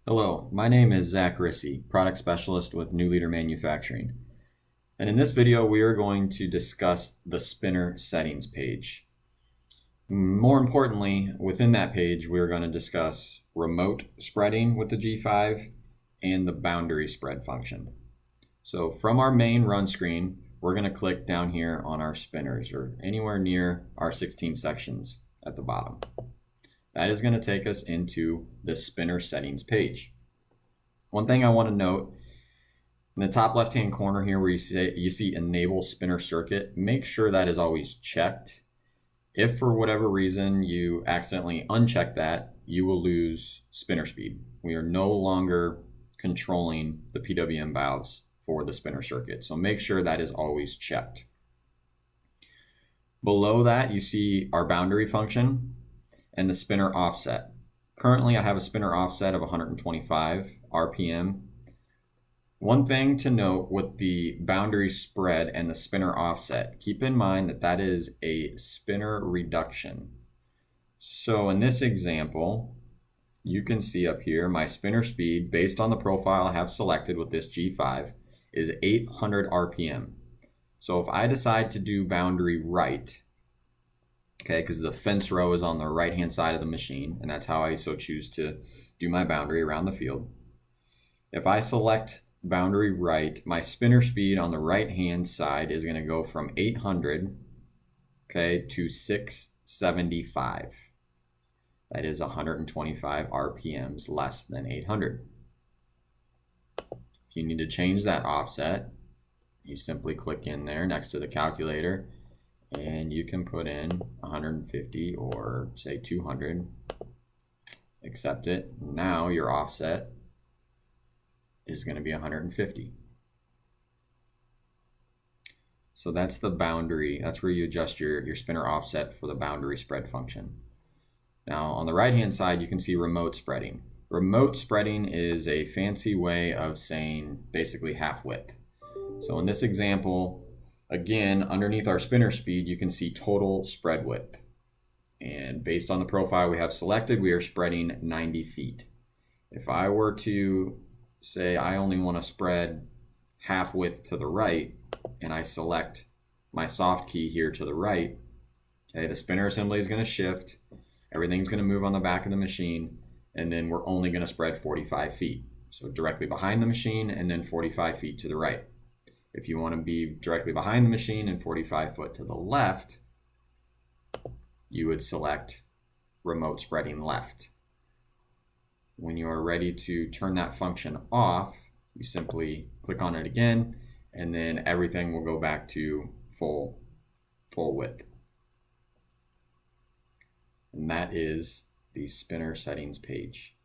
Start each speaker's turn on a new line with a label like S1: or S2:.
S1: Hello, my name is Zach Rissy, Product Specialist with New Leader Manufacturing. And in this video, we are going to discuss the spinner settings page. More importantly, within that page, we're going to discuss remote spreading with the G5 and the boundary spread function. So from our main run screen, we're going to click down here on our spinners or anywhere near our 16 sections at the bottom. That is going to take us into the spinner settings page. One thing I want to note, in the top left-hand corner here where you see enable spinner circuit, make sure that is always checked. If for whatever reason you accidentally uncheck that, you will lose spinner speed. We are no longer controlling the PWM valves for the spinner circuit, so make sure that is always checked. Below that, you see our boundary function and the spinner offset. Currently, I have a spinner offset of 125 RPM. One thing to note with the boundary spread and the spinner offset, keep in mind that that is a spinner reduction. So in this example, you can see up here my spinner speed based on the profile I have selected with this G5 is 800 RPM. So if I decide to do boundary right, okay, because the fence row is on the right hand side of the machine, and that's how I so choose to do my boundary around the field. If I select boundary right, my spinner speed on the right hand side is going to go from 800, okay, to 675. That is 125 RPMs less than 800. If you need to change that offset, you simply click in there next to the calculator and you can put in 150 or say 200, accept it. Now your offset is going to be 150. So that's the boundary. That's where you adjust your spinner offset for the boundary spread function. Now on the right hand side, you can see remote spreading. Remote spreading is a fancy way of saying basically half width. So in this example, again, underneath our spinner speed, you can see total spread width. And based on the profile we have selected, we are spreading 90 feet. If I were to say I only want to spread half width to the right, and I select my soft key here to the right, okay, the spinner assembly is going to shift, everything's going to move on the back of the machine, and then we're only going to spread 45 feet. So directly behind the machine and then 45 feet to the right. If you want to be directly behind the machine and 45 foot to the left, you would select remote spreading left. When you are ready to turn that function off, you simply click on it again, and then everything will go back to full width. And that is the spinner settings page.